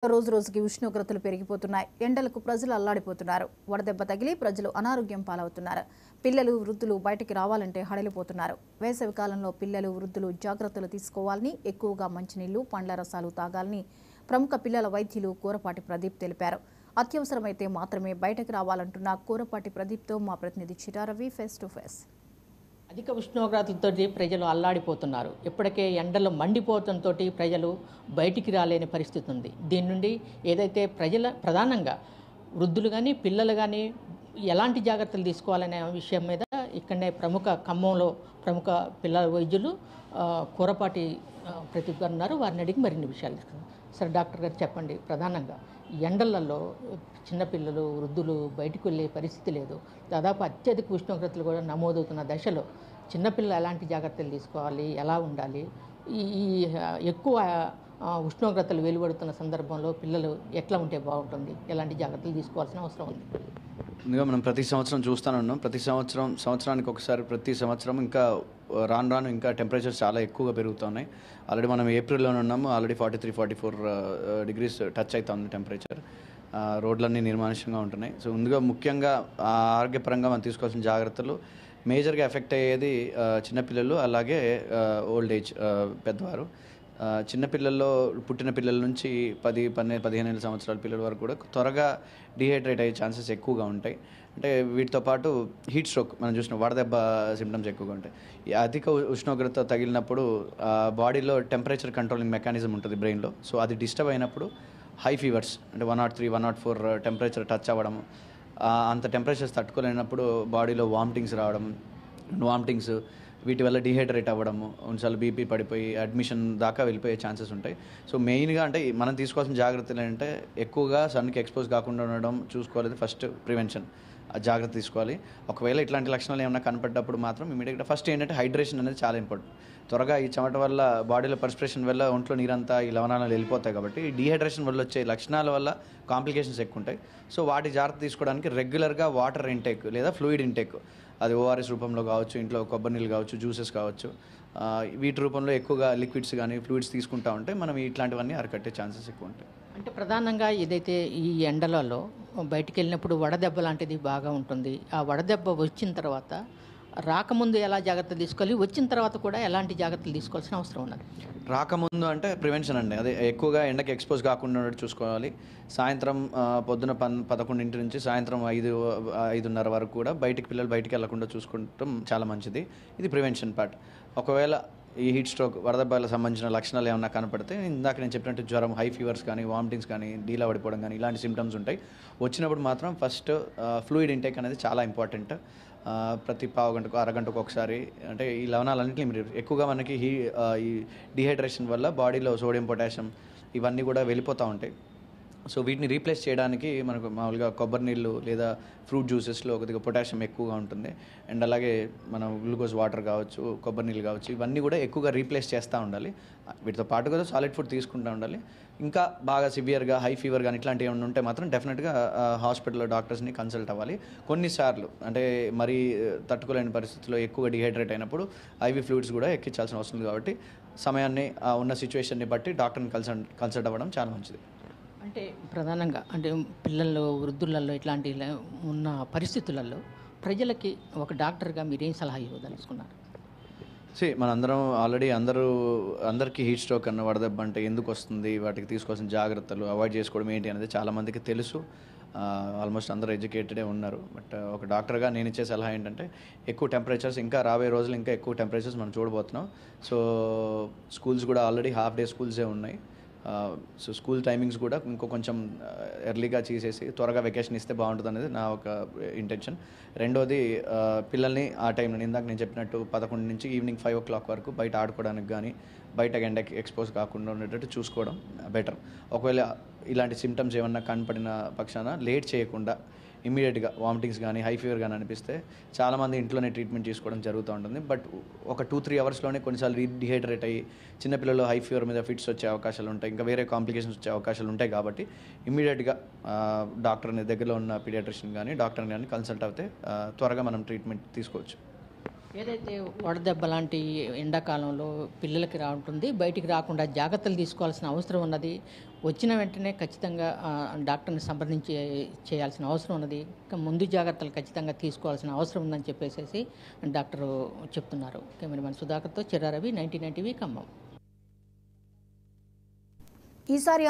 రోజు రోజుకి ఉష్ణోగ్రతలు పెరిగిపోతున్నాయి. ఎండలకు ప్రజలు అల్లాడిపోతున్నారు. వడదెబ్బ తగిలి ప్రజలు అనారోగ్యం పాలవుతున్నారు. పిల్లలు, వృద్ధులు బయటికి రావాలంటే హడలిపోతున్నారు. వేసవి కాలంలో పిల్లలు, వృద్ధులు జాగ్రత్తలు తీసుకోవాలని, ఎక్కువగా మంచినీళ్లు, పండ్ల రసాలు తాగాలని ప్రముఖ పిల్లల వైద్యులు కూరపాటి ప్రదీప్ తెలిపారు. అత్యవసరమైతే మాత్రమే బయటకు రావాలంటున్న కూరపాటి ప్రదీప్తో మా ప్రతినిధి చిరారవి ఫేస్ టు ఫేస్. అధిక ఉష్ణోగ్రతలతో ప్రజలు అల్లాడిపోతున్నారు. ఇప్పటికే ఎండలు మండిపోవడంతో ప్రజలు బయటికి రాలేని పరిస్థితి ఉంది. దీని నుండి ఏదైతే ప్రధానంగా వృద్ధులు కానీ పిల్లలు కానీ ఎలాంటి జాగ్రత్తలు తీసుకోవాలనే విషయం మీద ఇక్కడనే ఖమ్మంలో ప్రముఖ పిల్లల వైద్యులు కూరపాటి ప్రదీప్ గారు ఉన్నారు. వారిని అడిగి మరిన్ని విషయాలు తీసుకుందాం. సరే డాక్టర్ గారు చెప్పండి, ప్రధానంగా ఎండలలో చిన్నపిల్లలు, వృద్ధులు బయటకు వెళ్ళే పరిస్థితి లేదు. దాదాపు అత్యధిక ఉష్ణోగ్రతలు కూడా నమోదవుతున్న దశలో చిన్నపిల్లలు ఎలాంటి జాగ్రత్తలు తీసుకోవాలి, ఎలా ఉండాలి, ఈ ఎక్కువ ఉష్ణోగ్రతలు వెలువడుతున్న సందర్భంలో పిల్లలు ఎట్లా ఉంటే బాగుంటుంది, ఎలాంటి జాగ్రత్తలు తీసుకోవాల్సిన అవసరం ఉంది? ముందుగా మనం ప్రతి సంవత్సరం చూస్తానున్నాం. సంవత్సరానికి ఒకసారి ప్రతి సంవత్సరం ఇంకా రాను ఇంకా టెంపరేచర్స్ చాలా ఎక్కువగా పెరుగుతున్నాయి. ఆల్రెడీ మనం ఏప్రిల్లోనే ఉన్నాము. ఆల్రెడీ 43-44 డిగ్రీస్ టచ్ అవుతుంది టెంపరేచర్. రోడ్లన్నీ నిర్మానుష్యంగా ఉంటున్నాయి. సో ముందుగా ముఖ్యంగా ఆరోగ్యపరంగా మనం తీసుకోవాల్సిన జాగ్రత్తలు మేజర్గా ఎఫెక్ట్ అయ్యేది చిన్నపిల్లలు, అలాగే ఓల్డ్ ఏజ్ పెద్దవారు. చిన్నపిల్లల్లో పుట్టిన పిల్లల నుంచి 10-15 సంవత్సరాల పిల్లల వరకు కూడా త్వరగా డిహైడ్రేట్ అయ్యే ఛాన్సెస్ ఎక్కువగా ఉంటాయి. అంటే వీటితో పాటు హీట్ స్ట్రోక్ మనం చూసిన వడదెబ్బ సిమ్టమ్స్ ఎక్కువగా ఉంటాయి. ఈ అధిక ఉష్ణోగ్రత తగిలినప్పుడు బాడీలో టెంపరేచర్ కంట్రోలింగ్ మెకానిజం ఉంటుంది బ్రెయిన్లో. సో అది డిస్టర్బ్ అయినప్పుడు హై ఫీవర్స్ అంటే 103, 104 టెంపరేచర్ టచ్ అవ్వడము, అంత టెంపరేచర్స్ తట్టుకోలేనప్పుడు బాడీలో వామిటింగ్స్ వీటి వల్ల డిహైడ్రేట్ అవ్వడము, కొన్నిసార్లు బీపీ పడిపోయి అడ్మిషన్ దాకా వెళ్ళిపోయే ఛాన్సెస్ ఉంటాయి. సో మెయిన్గా అంటే మనం తీసుకోవాల్సిన జాగ్రత్తలు ఏంటంటే ఎక్కువగా సన్కి ఎక్స్పోజ్ కాకుండా ఉండడం చూసుకోవాలి. ఫస్ట్ ప్రివెన్షన్ జాగ్రత్త తీసుకోవాలి. ఒకవేళ ఇట్లాంటి లక్షణాలు ఏమైనా కనపడ్డప్పుడు మాత్రం ఇమీడియట్గా ఫస్ట్ ఏంటంటే హైడ్రేషన్ అనేది చాలా ఇంపార్టెంట్. త్వరగా ఈ చెమట వల్ల బాడీలో పర్స్పిరేషన్ వల్ల ఒంట్లో నీరంతా ఈ లవణాలు వెళ్ళిపోతాయి. కాబట్టి ఈ డీహైడ్రేషన్ వల్ల వచ్చే లక్షణాల వల్ల కాంప్లికేషన్స్ ఎక్కువ ఉంటాయి. సో వాటి జాగ్రత్త తీసుకోవడానికి రెగ్యులర్గా వాటర్ ఇంటేక్ లేదా ఫ్లూయిడ్ ఇంటేక్, అది ఓఆర్ఎస్ రూపంలో కావచ్చు, ఇంట్లో కొబ్బరి నీళ్ళు కావచ్చు, జ్యూసెస్ కావచ్చు, వీటి రూపంలో ఎక్కువగా లిక్విడ్స్ కానీ ఫ్లూయిడ్స్ తీసుకుంటా ఉంటే మనం ఇట్లాంటివన్నీ అరికట్టే ఛాన్సెస్ ఎక్కువ ఉంటాయి. అంటే ప్రధానంగా ఏదైతే ఈ ఎండలలో బయటికి వెళ్ళినప్పుడు వడదెబ్బ లాంటిది బాగా ఉంటుంది. ఆ వడదెబ్బ వచ్చిన తర్వాత రాకముందు ఎలా జాగ్రత్తలు తీసుకోవాలి, వచ్చిన తర్వాత కూడా ఎలాంటి జాగ్రత్తలు తీసుకోవాల్సిన అవసరం ఉన్నది? రాకముందు అంటే ప్రివెన్షన్ అండి. అదే ఎక్కువగా ఎండకి ఎక్స్పోజ్ కాకుండా ఉన్నట్టు చూసుకోవాలి. సాయంత్రం పొద్దున 11 నుంచి సాయంత్రం 5-5:30 వరకు కూడా పిల్లలు బయటికి వెళ్లకుండా చూసుకోవటం చాలా మంచిది. ఇది ప్రివెన్షన్ పార్ట్. ఒకవేళ ఈ హీట్ స్ట్రోక్, వడదెబ్బలకు సంబంధించిన లక్షణాలు ఏమన్నా కనపడితే ఇందాక నేను చెప్పినట్టు జ్వరం, హై ఫీవర్స్ కానీ, వామిటింగ్స్ కానీ, డీలా పడిపోవడం కానీ ఇలాంటి సిమ్టమ్స్ ఉంటాయి. వచ్చినప్పుడు మాత్రం ఫస్ట్ ఫ్లూయిడ్ ఇంటేక్ అనేది చాలా ఇంపార్టెంట్. ప్రతి పావుగంటకు, అరగంటకు ఒకసారి. అంటే ఈ లవణాలన్నింటినీ ఎక్కువగా మనకి ఈ డిహైడ్రేషన్ వల్ల బాడీలో సోడియం, పొటాషియం ఇవన్నీ కూడా వెళ్ళిపోతూ ఉంటాయి. సో వీటిని రీప్లేస్ చేయడానికి మనకు మామూలుగా కొబ్బరి నీళ్ళు లేదా ఫ్రూట్ జ్యూసెస్లో కొద్దిగా పొటాషియం ఎక్కువగా ఉంటుంది. అండ్ అలాగే మనం గ్లూకోజ్ వాటర్ కావచ్చు, కొబ్బరి నీళ్ళు కావచ్చు, ఇవన్నీ కూడా ఎక్కువగా రీప్లేస్ చేస్తూ ఉండాలి. వీటితో పాటు కూడా సాలిడ్ ఫుడ్ తీసుకుంటూ ఉండాలి. ఇంకా బాగా సివియర్గా హై ఫీవర్ కానీ ఇట్లాంటివి ఏమైనా ఉంటే మాత్రం డెఫినెట్గా హాస్పిటల్లో డాక్టర్స్ని కన్సల్ట్ అవ్వాలి. కొన్నిసార్లు అంటే మరీ తట్టుకోలేని పరిస్థితుల్లో ఎక్కువగా డిహైడ్రేట్ అయినప్పుడు ఐవీ ఫ్లూయిడ్స్ కూడా ఎక్కించాల్సిన అవసరం ఉంది. కాబట్టి సమయాన్ని ఉన్న సిచ్యువేషన్ని బట్టి డాక్టర్ని కన్సల్ట్ అవ్వడం చాలా మంచిది. అంటే ప్రధానంగా అంటే పిల్లల్లో, వృద్ధులలో ఇట్లాంటి ఉన్న పరిస్థితులలో ప్రజలకి ఒక డాక్టర్గా మీరేం సలహా ఇవ్వదలుచుకున్నారు? మనందరం ఆల్రెడీ అందరికీ హీట్ స్ట్రోక్ అన్న వడదెబ్బ అంటే ఎందుకు వస్తుంది, వాటికి తీసుకోవాల్సిన జాగ్రత్తలు, అవాయిడ్ చేసుకోవడం ఏంటి అనేది చాలామందికి తెలుసు. ఆల్మోస్ట్ అందరూ ఎడ్యుకేటెడే ఉన్నారు. బట్ ఒక డాక్టర్గా నేను ఇచ్చే సలహా ఏంటంటే ఎక్కువ టెంపరేచర్స్, ఇంకా రాబోయే రోజులు ఇంకా ఎక్కువ టెంపరేచర్స్ మనం చూడబోతున్నాం. సో స్కూల్స్ కూడా ఆల్రెడీ హాఫ్ డే స్కూల్సే ఉన్నాయి. సో స్కూల్ టైమింగ్స్ కూడా కొంచెం ఎర్లీగా చేసేసి త్వరగా వెకేషన్ ఇస్తే బాగుంటుంది అనేది నా ఒక ఇంటెన్షన్. రెండోది, పిల్లల్ని ఆ టైంలో ఇందాక నేను చెప్పినట్టు 11 నుంచి ఈవినింగ్ 5 o'clock వరకు బయట ఆడుకోవడానికి కానీ, బయట ఎండకి ఎక్స్పోజ్ కాకుండా ఉండేటట్టు చూసుకోవడం బెటర్. ఒకవేళ ఇలాంటి సిమ్టమ్స్ ఏమన్నా కనపడిన పక్షాన లేట్ చేయకుండా ఇమీడియట్గా వామిటింగ్స్ కానీ, హై ఫీవర్ కానీ అనిపిస్తే చాలామంది ఇంట్లోనే ట్రీట్మెంట్ తీసుకోవడం జరుగుతూ ఉంటుంది. బట్ ఒక 2-3 అవర్స్లోనే కొన్నిసార్లు డిహైడ్రేట్ అయ్యి చిన్నపిల్లలు హై ఫీవర్ మీద ఫిట్స్ వచ్చే అవకాశాలు ఉంటాయి, ఇంకా వేరే కాంప్లికేషన్స్ వచ్చే అవకాశాలు ఉంటాయి. కాబట్టి ఇమీడియట్గా డాక్టర్ని, దగ్గరలో ఉన్న పీడియాట్రిషియన్ కానీ డాక్టర్ని కానీ కన్సల్ట్ అవుతే త్వరగా మనం ట్రీట్మెంట్ తీసుకోవచ్చు. ఏదైతే వడదెబ్బ లాంటి ఎండాకాలంలో పిల్లలకి రాకుంటుంది, బయటికి రాకుండా జాగ్రత్తలు తీసుకోవాల్సిన అవసరం ఉన్నది. వచ్చిన వెంటనే ఖచ్చితంగా డాక్టర్ని సంప్రదించి చేయాల్సిన అవసరం ఉన్నది. ముందు జాగ్రత్తలు ఖచ్చితంగా తీసుకోవాల్సిన అవసరం ఉందని చెప్పేసి డాక్టరు చెప్తున్నారు. Cameraman సుధాకర్తో Chirraravi, 99 TV Khammam. ఈసారి